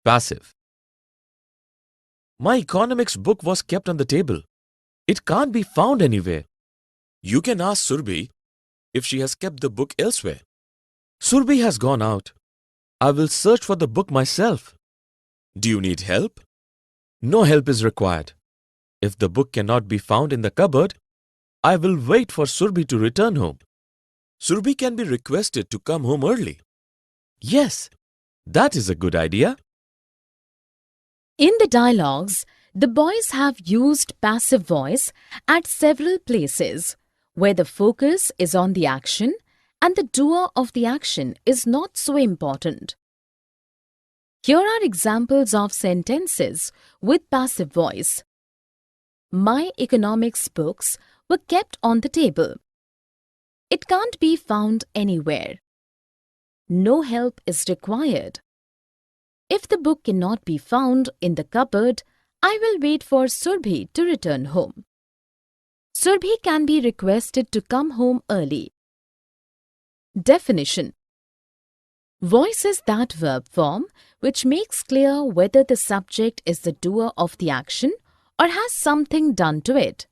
Passive. My economics book was kept on the table. It can't be found anywhere. You can ask Surbhi if she has kept the book elsewhere. Surbhi has gone out. I will search for the book myself. Do you need help? No help is required. If the book cannot be found in the cupboard, I will wait for Surbhi to return home. Surbhi can be requested to come home early. Yes, that is a good idea. In the dialogues, the boys have used passive voice at several places where the focus is on the action and the doer of the action is not so important. Here are examples of sentences with passive voice. My economics books were kept on the table. It can't be found anywhere. No help is required. If the book cannot be found in the cupboard, I will wait for Surbhi to return home. Surbhi can be requested to come home early. Definition. Voice is that verb form which makes clear whether the subject is the doer of the action or has something done to it.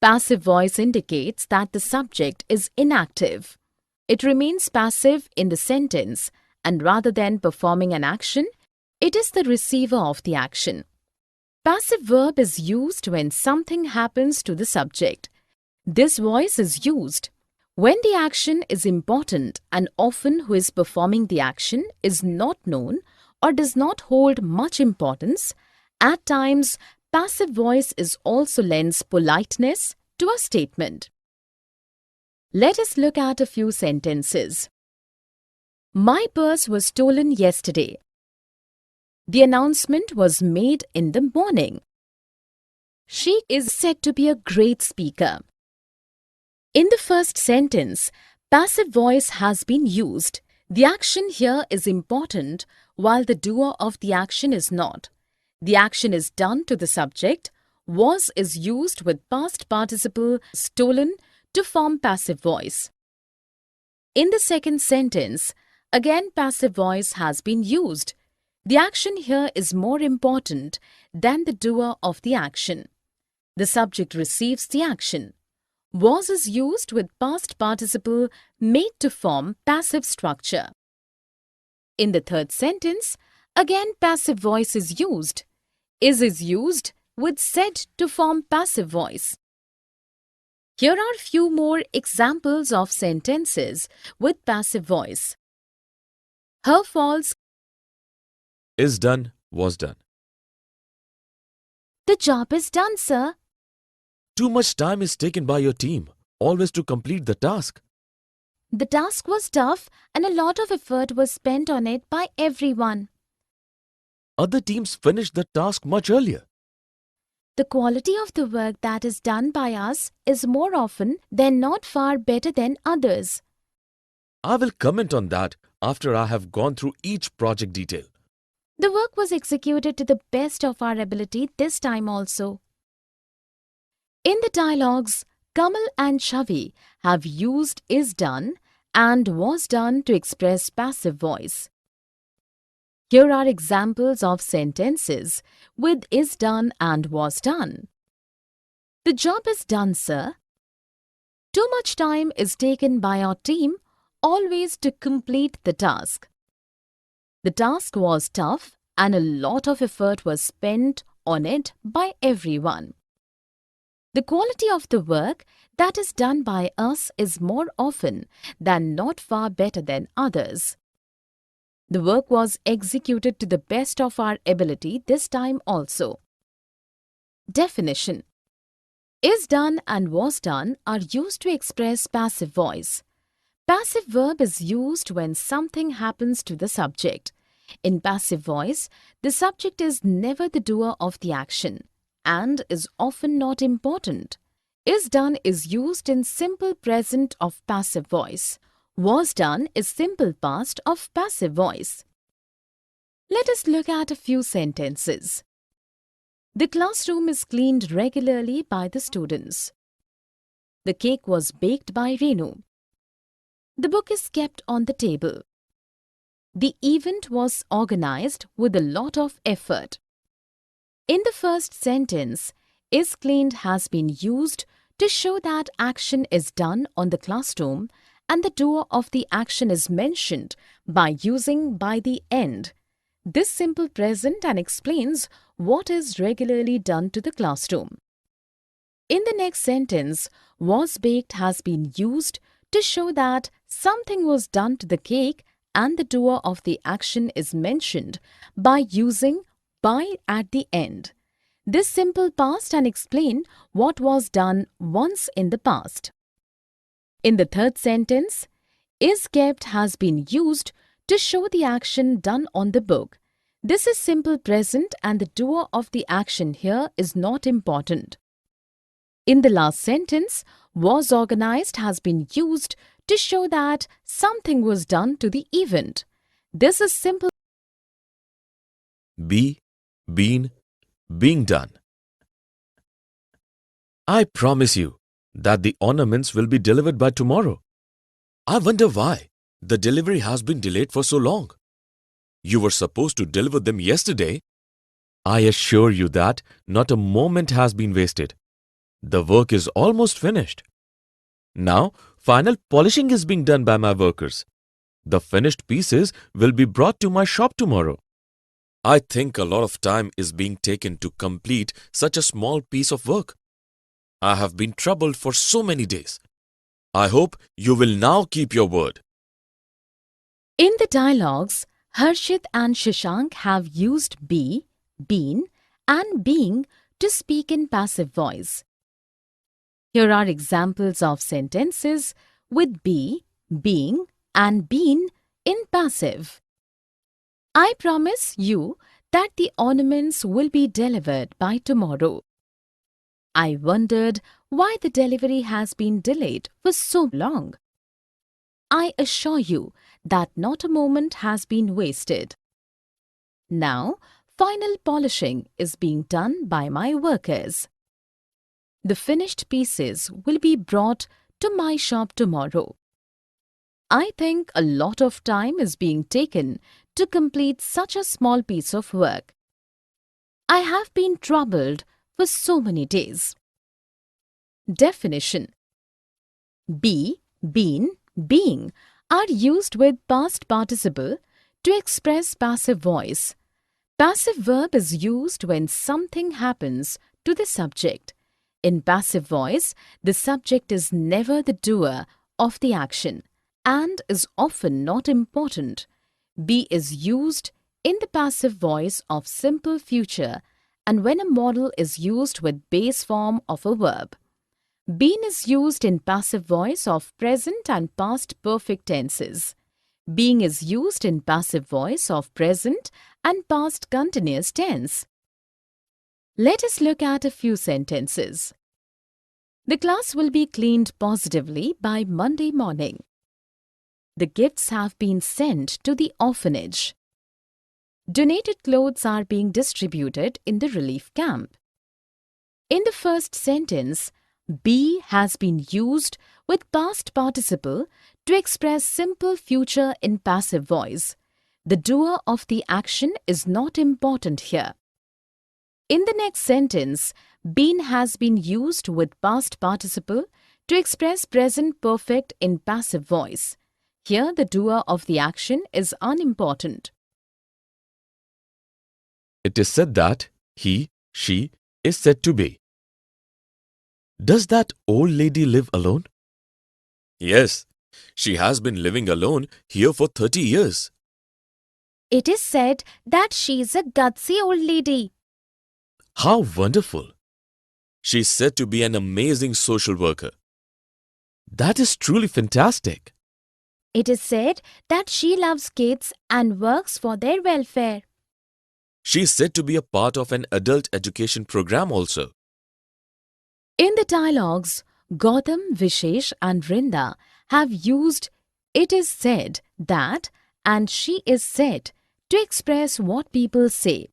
Passive voice indicates that the subject is inactive. It remains passive in the sentence, and rather than performing an action, it is the receiver of the action. Passive verb is used when something happens to the subject. This voice is used when the action is important and often who is performing the action is not known or does not hold much importance. At times, passive voice is also lends politeness to a statement. Let us look at a few sentences. My purse was stolen yesterday. The announcement was made in the morning. She is said to be a great speaker. In the first sentence, passive voice has been used. The action here is important while the doer of the action is not. The action is done to the subject. Was is used with past participle stolen to form passive voice. In the second sentence, again passive voice has been used. The action here is more important than the doer of the action. The subject receives the action. Was is used with past participle made to form passive structure. In the third sentence, again passive voice is used. Is used with said to form passive voice. Here are few more examples of sentences with passive voice. Her falls Is done, was done. The job is done, sir. Too much time is taken by your team, always to complete the task. The task was tough and a lot of effort was spent on it by everyone. Other teams finished the task much earlier. The quality of the work that is done by us is more often than not far better than others. I will comment on that after I have gone through each project detail. The work was executed to the best of our ability this time also. In the dialogues, Kamal and Shavi have used is done and was done to express passive voice. Here are examples of sentences with is done and was done. The job is done, sir. Too much time is taken by our team always to complete the task. The task was tough and a lot of effort was spent on it by everyone. The quality of the work that is done by us is more often than not far better than others. The work was executed to the best of our ability this time also. Definition. Is done and was done are used to express passive voice. Passive verb is used when something happens to the subject. In passive voice, the subject is never the doer of the action and is often not important. Is done is used in simple present of passive voice. Was done is simple past of passive voice. Let us look at a few sentences. The classroom is cleaned regularly by the students. The cake was baked by Renu. The book is kept on the table. The event was organized with a lot of effort. In the first sentence, is cleaned has been used to show that action is done on the classroom and the doer of the action is mentioned by using by the end. This simple present and explains what is regularly done to the classroom. In the next sentence, was baked has been used to show that something was done to the cake and the doer of the action is mentioned by using by at the end. This simple past and explain what was done once in the past. In the third sentence, is kept has been used to show the action done on the book. This is simple present and the doer of the action here is not important. In the last sentence, was organized has been used to show that something was done to the event. This is simple. Be, been, being done. I promise you that the ornaments will be delivered by tomorrow. I wonder why the delivery has been delayed for so long. You were supposed to deliver them yesterday. I assure you that not a moment has been wasted. The work is almost finished. Now, final polishing is being done by my workers. The finished pieces will be brought to my shop tomorrow. I think a lot of time is being taken to complete such a small piece of work. I have been troubled for so many days. I hope you will now keep your word. In the dialogues, Harshit and Shashank have used be, been, and being to speak in passive voice. Here are examples of sentences with be, being, and been in passive. I promise you that the ornaments will be delivered by tomorrow. I wondered why the delivery has been delayed for so long. I assure you that not a moment has been wasted. Now, final polishing is being done by my workers. The finished pieces will be brought to my shop tomorrow. I think a lot of time is being taken to complete such a small piece of work. I have been troubled for so many days. Definition: be, been, being are used with past participle to express passive voice. Passive verb is used when something happens to the subject. In passive voice, the subject is never the doer of the action and is often not important. Be is used in the passive voice of simple future and when a modal is used with base form of a verb. Been is used in passive voice of present and past perfect tenses. Being is used in passive voice of present and past continuous tense. Let us look at a few sentences. The class will be cleaned positively by Monday morning. The gifts have been sent to the orphanage. Donated clothes are being distributed in the relief camp. In the first sentence, be has been used with past participle to express simple future in passive voice. The doer of the action is not important here. In the next sentence, been has been used with past participle to express present perfect in passive voice. Here the doer of the action is unimportant. It is said that he, she is said to be. Does that old lady live alone? Yes, she has been living alone here for 30 years. It is said that she is a gutsy old lady. How wonderful! She is said to be an amazing social worker. That is truly fantastic. It is said that she loves kids and works for their welfare. She is said to be a part of an adult education program also. In the dialogues, Gautam, Vishesh and Rinda have used it is said that and she is said to express what people say.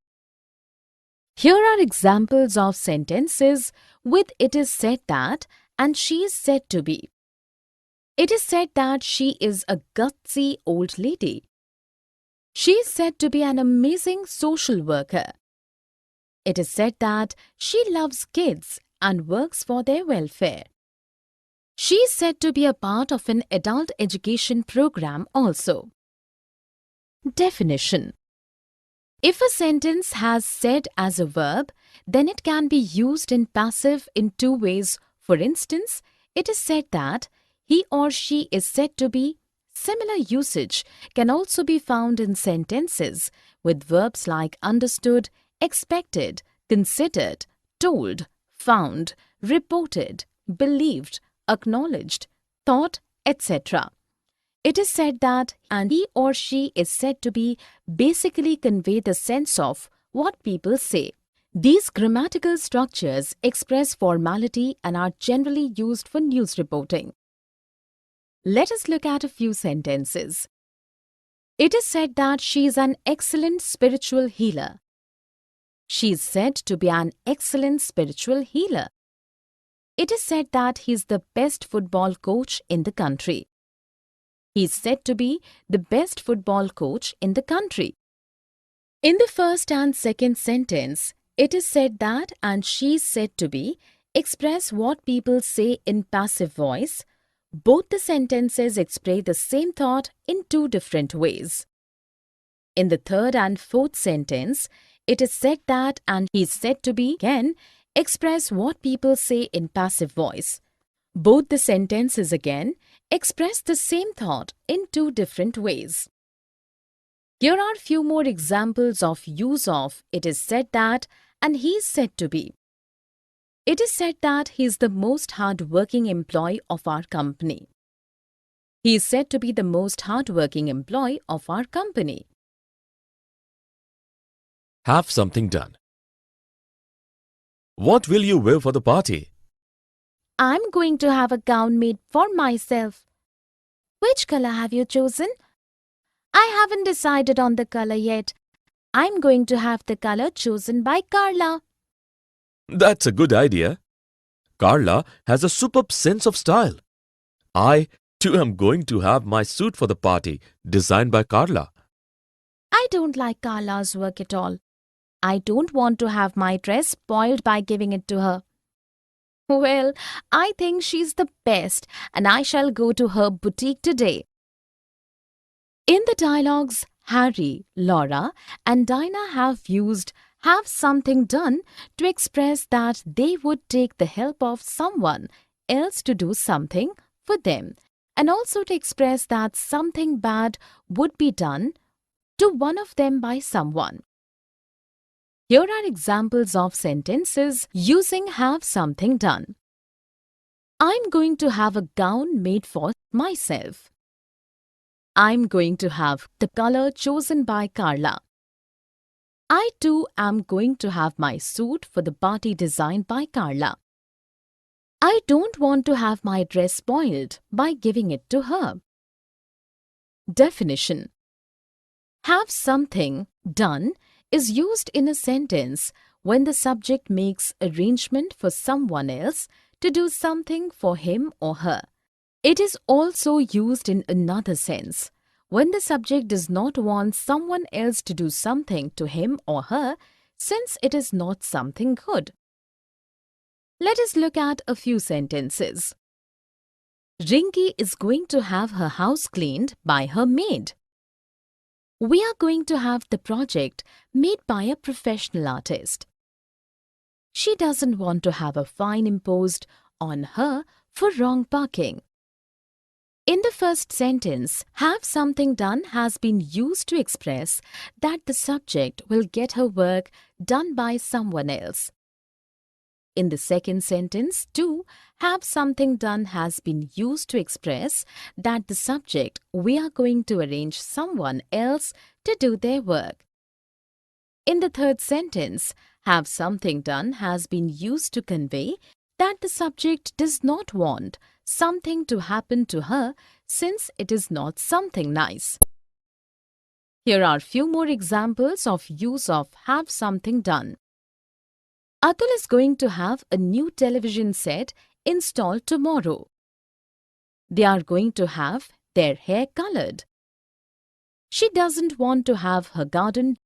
Here are examples of sentences with it is said that and she is said to be. It is said that she is a gutsy old lady. She is said to be an amazing social worker. It is said that she loves kids and works for their welfare. She is said to be a part of an adult education program also. Definition: if a sentence has said as a verb, then it can be used in passive in two ways. For instance, it is said that he or she is said to be. Similar usage can also be found in sentences with verbs like understood, expected, considered, told, found, reported, believed, acknowledged, thought, etc. It is said that and he or she is said to be basically convey the sense of what people say. These grammatical structures express formality and are generally used for news reporting. Let us look at a few sentences. It is said that she is an excellent spiritual healer. She is said to be an excellent spiritual healer. It is said that he is the best football coach in the country. He is said to be the best football coach in the country. In the first and second sentence, it is said that and she is said to be express what people say in passive voice. Both the sentences express the same thought in two different ways. In the third and fourth sentence, it is said that and he is said to be again express what people say in passive voice. Both the sentences again express the same thought in two different ways. Here are few more examples of use of it is said that and he is said to be. It is said that he is the most hard-working employee of our company. He is said to be the most hard-working employee of our company. Have something done. What will you wear for the party? I'm going to have a gown made for myself. Which color have you chosen? I haven't decided on the color yet. I'm going to have the color chosen by Carla. That's a good idea. Carla has a superb sense of style. I, too, am going to have my suit for the party, designed by Carla. I don't like Carla's work at all. I don't want to have my dress spoiled by giving it to her. Well, I think she's the best and I shall go to her boutique today. In the dialogues, Harry, Laura and Dinah have used have something done to express that they would take the help of someone else to do something for them, and also to express that something bad would be done to one of them by someone. Here are examples of sentences using have something done. I'm going to have a gown made for myself. I'm going to have the color chosen by Carla. I too am going to have my suit for the party designed by Carla. I don't want to have my dress spoiled by giving it to her. Definition: have something done is used in a sentence when the subject makes arrangement for someone else to do something for him or her. It is also used in another sense when the subject does not want someone else to do something to him or her, since it is not something good. Let us look at a few sentences. Rinki is going to have her house cleaned by her maid. We are going to have the project made by a professional artist. She doesn't want to have a fine imposed on her for wrong parking. In the first sentence, have something done has been used to express that the subject will get her work done by someone else. In the second sentence, too, have something done has been used to express that the subject we are going to arrange someone else to do their work. In the third sentence, have something done has been used to convey that the subject does not want something to happen to her since it is not something nice. Here are few more examples of use of have something done. Atul is going to have a new television set installed tomorrow. They are going to have their hair colored. She doesn't want to have her garden